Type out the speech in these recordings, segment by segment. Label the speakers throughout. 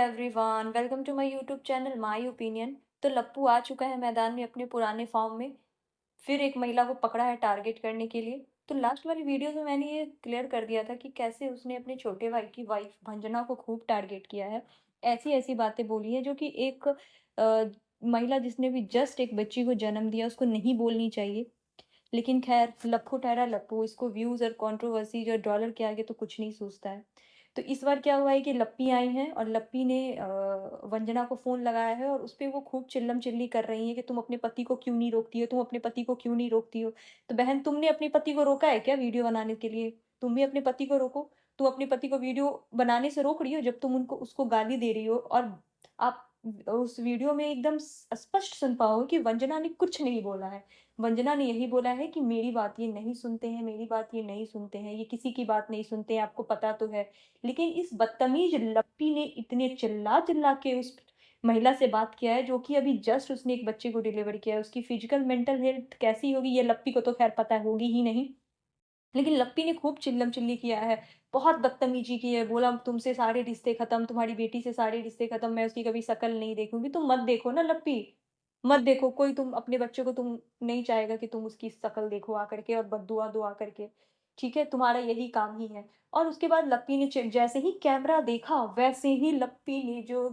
Speaker 1: Everyone, welcome to my YouTube channel my opinion. तो लप्पू आ चुका है मैदान में अपने पुराने फॉर्म में। फिर एक महिला को पकड़ा है टारगेट करने के लिए। तो लास्ट वाली वीडियो में मैंने ये क्लियर कर दिया था कि कैसे उसने अपने छोटे भाई की वाइफ भंजना को खूब टारगेट किया है। ऐसी ऐसी बातें बोली है जो कि एक महिला जिसने भी जस्ट एक बच्ची को जन्म दिया उसको नहीं बोलनी चाहिए। लेकिन खैर लप्पू ठहरा लप्पू, इसको व्यूज़ और कंट्रोवर्सीज़ और डॉलर के आगे तो कुछ नहीं सूझता है। तो इस बार क्या हुआ है कि लप्पी आई हैं और लप्पी ने वंदना को फ़ोन लगाया है और उसपे वो खूब चिल्लम-चिल्ली कर रही हैं कि तुम अपने पति को क्यों नहीं रोकती हो? तुम अपने पति को क्यों नहीं रोकती हो? तो बहन, तुमने अपने पति को रोका है क्या वीडियो बनाने के लिए? तुम भी अपने पति को रोको। तुम अपने पति को वीडियो बनाने से रोक रही हो जब तुम उनको उसको गाली दे रही हो, और आप उस वीडियो में एकदम स्पष्ट सुन पाओगे कि वंदना ने कुछ नहीं बोला है। वंदना ने यही बोला है कि मेरी बात ये नहीं सुनते हैं, मेरी बात ये नहीं सुनते हैं, ये किसी की बात नहीं सुनते हैं, आपको पता तो है। लेकिन इस बदतमीज़ लप्पी ने इतने चिल्ला-चिल्ला के उस महिला से बात किया है जो कि अभी जस्ट उसने एक बच्चे को डिलीवर किया है। उसकी फिजिकल मेंटल हेल्थ कैसी होगी ये लप्पी को तो ख़ैर पता होगी ही नहीं। लेकिन लप्पी ने खूब चिल्लम-चिल्ली किया है, बहुत बदतमीज़ी की है, बोला तुमसे सारे रिश्ते ख़त्म, तुम्हारी बेटी से सारे रिश्ते ख़त्म, मैं उसकी कभी शकल नहीं देखूँगी। तुम मत देखो ना लप्पी, मत देखो। कोई तुम अपने बच्चे को तुम नहीं चाहेगा कि तुम उसकी शकल देखो आकर के और बददुआ दो आकर के, ठीक है? तुम्हारा यही काम ही है। और उसके बाद लप्पी ने जैसे ही कैमरा देखा, वैसे ही लप्पी ने जो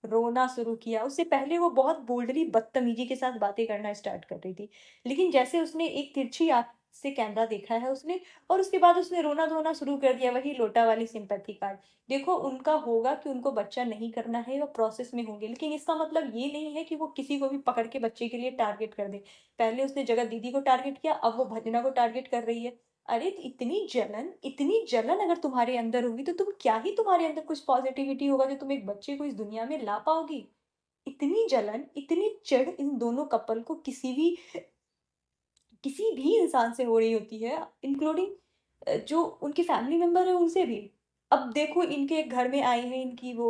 Speaker 1: रोना शुरू किया। उससे पहले वो बहुत बोल्डली बदतमीज़ी के साथ बातें करना स्टार्ट कर रही थी। लेकिन जैसे उसने एक तिरछी आँख से कैमरा देखा है उसने, और उसके बाद उसने रोना-धोना शुरू कर दिया, वही लोटा वाली सिंपैथी कार्ड। देखो, उनका होगा कि उनको बच्चा नहीं करना है, वो प्रोसेस में होंगे, लेकिन इसका मतलब ये नहीं है कि वो किसी को भी पकड़ के बच्चे के लिए टारगेट कर दें। पहले उसने जगह दीदी को टारगेट किया, अब वो भजना को टारगेट कर रही है। अरे! तो इतनी जलन अगर तुम्हारे अंदर होगी तो तुम्हारे अंदर कुछ पॉज़िटिविटी होगा जो तुम एक बच्चे को इस दुनिया में ला पाओगी। इतनी जलन, इतनी चिढ़ इन दोनों कपल को किसी भी इंसान से हो रही होती है, इंक्लूडिंग जो उनके फैमिली मेंबर है उनसे भी। अब देखो, इनके घर में आई है इनकी वो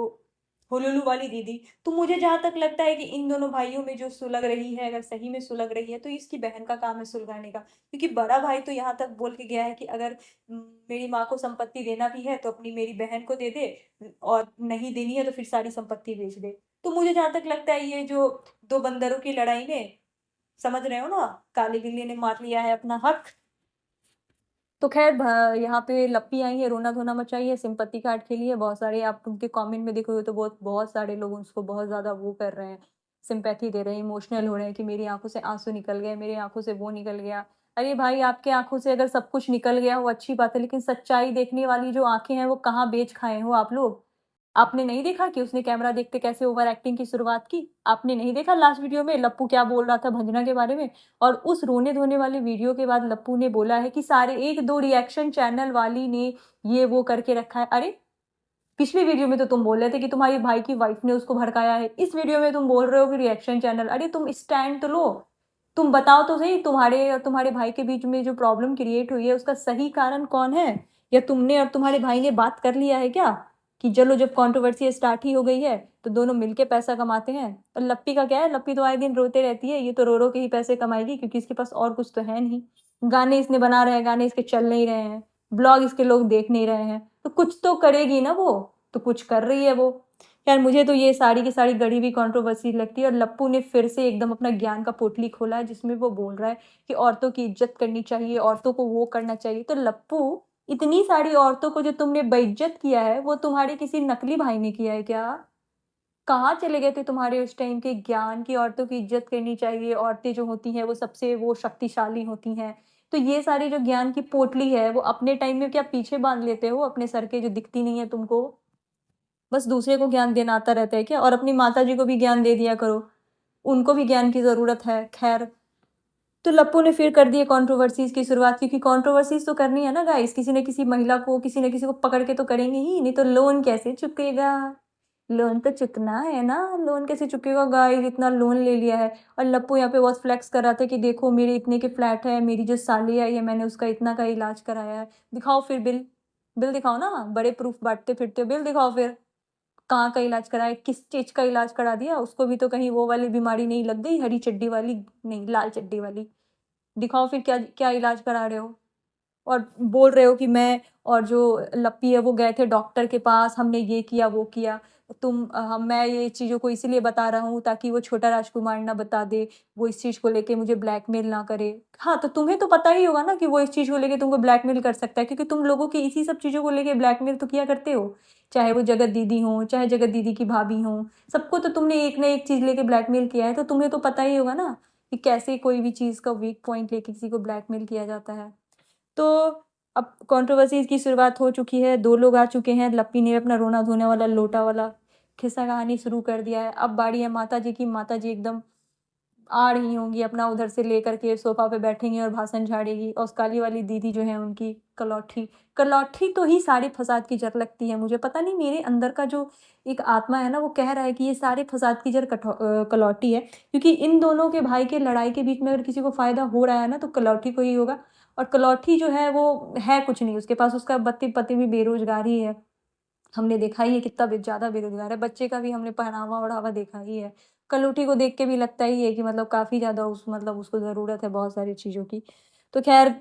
Speaker 1: होलोलू वाली दीदी, तो मुझे जहाँ तक लगता है कि इन दोनों भाइयों में जो सुलग रही है, अगर सही में सुलग रही है, तो इसकी बहन का काम है सुलगाने का। क्योंकि बड़ा भाई तो यहाँ तक बोल के गया है कि अगर मेरी माँ को संपत्ति देना भी है तो अपनी मेरी बहन को दे दे, और नहीं देनी है तो फिर सारी संपत्ति बेच दे। तो मुझे जहाँ तक लगता है ये जो 2 बंदरों की लड़ाई में, समझ रहे हो ना, काली बिल्ली ने मार लिया है अपना हक। तो ख़ैर यहाँ पे लप्पी आई है, रोना-धोना मचाई है सिंपैथी कार्ड के लिए। बहुत सारे आप उनके कमेंट में देखोगे तो बहुत बहुत सारे लोग उसको बहुत ज़्यादा वो कर रहे हैं, सिंपैथी दे रहे हैं, इमोशनल हो रहे हैं कि मेरी आँखों से आँसू निकल गए, मेरी आँखों से वो निकल गया। अरे भाई, आपकी आँखों से अगर सब कुछ निकल गया हो अच्छी बात है, लेकिन सच्चाई देखने वाली जो आँखें हैं वो कहाँ बेच खाए हो आप लोग? आपने नहीं देखा कि उसने कैमरा देखते कैसे ओवर एक्टिंग की शुरुआत की? आपने नहीं देखा लास्ट वीडियो में लप्पू क्या बोल रहा था भंजना के बारे में? और उस रोने-धोने वाले वीडियो के बाद लप्पू ने बोला है कि सारे 1-2 रिएक्शन चैनल वाली ने ये वो करके रखा है। अरे! पिछली वीडियो में तो तुम बोल रहे थे कि तुम्हारे भाई की वाइफ ने उसको भड़काया है। इस वीडियो में तुम बोल रहे हो कि रिएक्शन चैनल। अरे तुम स्टैंड तो लो। तुम बताओ तो सही, तुम्हारे और तुम्हारे भाई के बीच में जो प्रॉब्लम क्रिएट हुई है उसका सही कारण कौन है? या तुमने और तुम्हारे भाई ने बात कर लिया है क्या? कि चलो जब कंट्रोवर्सी स्टार्ट ही हो गई है तो दोनों मिलके पैसा कमाते हैं। और लप्पी का क्या है? लप्पी तो आए दिन रोते रहती है। ये तो रो-रो के ही पैसे कमाएगी क्योंकि इसके पास और कुछ तो है नहीं। गाने इसने बना रहे हैं, गाने इसके चल नहीं रहे हैं। ब्लॉग इसके लोग देख नहीं रहे हैं। तो कुछ तो करेगी ना वो, तो कुछ कर रही है वो। यार मुझे तो ये सारी की सारी गढ़ी हुई कंट्रोवर्सी लगती है, और लप्पू ने फिर से एकदम अपना ज्ञान का पोटली खोला है जिसमें वो बोल रहा है कि औरतों की इज्जत करनी चाहिए, औरतों को वो करना चाहिए। तो लप्पू, इतनी सारी औरतों को जो तुमने बेइज्जत किया है वो तुम्हारे किसी नकली भाई ने किया है क्या? कहाँ चले गए थे तुम्हारे उस टाइम के ज्ञान की औरतों की इज्जत करनी चाहिए, औरतें जो होती हैं वो सबसे वो शक्तिशाली होती हैं। तो ये सारी जो ज्ञान की पोटली है वो अपने टाइम में क्या पीछे बाँध लेते हो अपने सर के, जो दिखती नहीं है तुमको? बस दूसरे को ज्ञान देना आता रहता है क्या? और अपनी माताजी को भी ज्ञान दे दिया करो, उनको भी ज्ञान की ज़रूरत है। ख़ैर, तो लप्पू ने फिर कर दी है कंट्रोवर्सीज़ की शुरुआत, क्योंकि कंट्रोवर्सीज़ तो करनी है ना गाइस, किसी न किसी महिला को, किसी न किसी को पकड़ के तो करेंगे ही, नहीं तो लोन कैसे चुकेगा? लोन तो चुकना है ना, लोन कैसे चुकेगा गाइस? इतना लोन ले लिया है। और लप्पू यहाँ पे बहुत फ्लेक्स कर रहा था कि देखो मेरे इतने के फ्लैट है, मेरी जो साली आई है मैंने उसका इतना का इलाज कराया है। दिखाओ फिर बिल, बिल दिखाओ ना, बड़े प्रूफ बाँटते फिरते हो, बिल दिखाओ फिर। कहाँ का इलाज कराया? किस चीज़ का इलाज करा दिया? उसको भी तो कहीं वो वाली बीमारी नहीं लग गई, हरी चड्डी वाली, नहीं लाल चड्डी वाली। दिखाओ फिर क्या क्या इलाज करा रहे हो? और बोल रहे हो कि मैं और जो लप्पी है वो गए थे डॉक्टर के पास, हमने ये किया, वो किया। मैं ये चीज़ों को इसीलिए बता रहा हूँ ताकि वो छोटा राजकुमार ना बता दे, वो इस चीज़ को लेके मुझे ब्लैकमेल ना करे। हाँ, तो तुम्हें तो पता ही होगा ना कि वो इस चीज़ को लेके तुमको ब्लैकमेल कर सकता है, क्योंकि तुम लोगों की इसी सब चीज़ों को लेके ब्लैकमेल तो किया करते हो। चाहे वो जगत दीदी हों, चाहे जगत दीदी की भाभी हों, सबको तो तुमने एक ना एक चीज़ लेके ब्लैकमेल किया है, तो तुम्हें तो पता ही होगा ना कि कैसे कोई भी चीज़ का वीक पॉइंट लेके किसी को ब्लैकमेल किया जाता है। तो अब कंट्रोवर्सीज़ की शुरुआत हो चुकी है, 2 लोग आ चुके हैं, लप्पी ने अपना रोना धोने वाला लोटा वाला किस्सा कहानी शुरू कर दिया है। अब बारी है माताजी की, माताजी एकदम आ रही होंगी अपना उधर से लेकर के सोफ़ा पे बैठेंगी और भाषण झाड़ेगी, और उस काली वाली दीदी जो है उनकी कलौठी, कलौठी तो ही सारे फसाद की जड़ लगती है मुझे। पता नहीं मेरे अंदर का जो एक आत्मा है ना वो कह रहा है कि ये सारे फसाद की जड़ कलौठी है, क्योंकि इन दोनों के भाई के लड़ाई के बीच में अगर किसी को फ़ायदा हो रहा है ना तो कलौठी को ही होगा। और कलौठी जो है वो है कुछ नहीं उसके पास, उसका पति भी बेरोज़गार ही है। हमने देखा ही है कितना ज़्यादा बेरोज़गार है, बच्चे का भी हमने पहनावा-ओढ़ावा देखा ही है। कलौठी को देख के भी लगता ही है कि मतलब काफ़ी ज़्यादा उसको ज़रूरत है बहुत सारी चीज़ों की। तो ख़ैर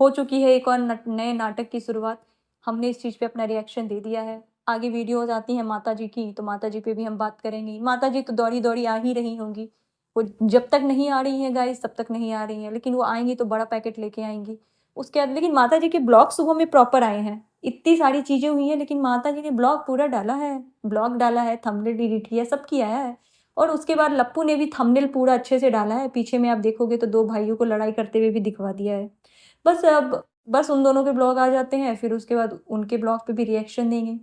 Speaker 1: हो चुकी है एक और नए नाटक की शुरुआत। हमने इस चीज़ पे अपना रिएक्शन दे दिया है। आगे वीडियोज़ आती हैं माताजी की, तो माताजी पे भी हम बात करेंगे। माताजी तो दौड़ी-दौड़ी आ ही रही होंगी। वो जब तक नहीं आ रही हैं गाइज़ तब तक नहीं आ रही हैं, लेकिन वो आएँगी तो बड़ा पैकेट लेके आएँगी। उसके बाद लेकिन माताजी के ब्लॉग सुबह में प्रॉपर आए हैं। इतनी सारी चीज़ें हुई हैं लेकिन माताजी ने ब्लॉग पूरा डाला है। ब्लॉग डाला है, थंबनेल एडिट किया है, सब किया है। और उसके बाद लप्पू ने भी थंबनेल पूरा अच्छे से डाला है। पीछे में आप देखोगे तो 2 भाइयों को लड़ाई करते हुए भी दिखवा दिया है। बस अब बस उन दोनों के ब्लॉग आ जाते हैं, फिर उसके बाद उनके ब्लॉग पे भी रिएक्शन देंगे।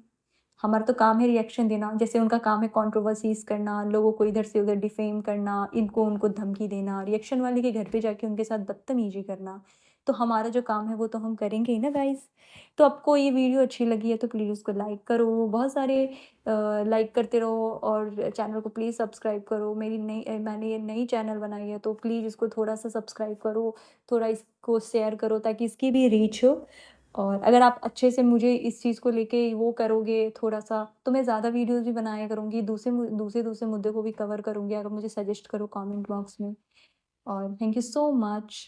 Speaker 1: हमारा तो काम है रिएक्शन देना, जैसे उनका काम है कंट्रोवर्सीज़ करना, लोगों को इधर से उधर डिफेम करना, इनको उनको धमकी देना, रिएक्शन वाले के घर पे जाके उनके साथ बदतमीज़ी करना। तो हमारा जो काम है वो तो हम करेंगे ही ना गाइज़। तो आपको ये वीडियो अच्छी लगी है तो प्लीज़ उसको लाइक करो, बहुत सारे लाइक करते रहो, और चैनल को प्लीज़ सब्सक्राइब करो। मैंने ये नई चैनल बनाई है तो प्लीज़ इसको थोड़ा-सा सब्सक्राइब करो, थोड़ा इसको शेयर करो ताकि इसकी भी रीच हो। और अगर आप अच्छे से मुझे इस चीज़ को लेके वो करोगे थोड़ा-सा, तो मैं ज़्यादा वीडियोज़ भी बनाया करूँगी, दूसरे-दूसरे मुद्दों को भी कवर करूँगी, अगर मुझे सजेस्ट करो कमेंट बॉक्स में। और थैंक यू सो मच।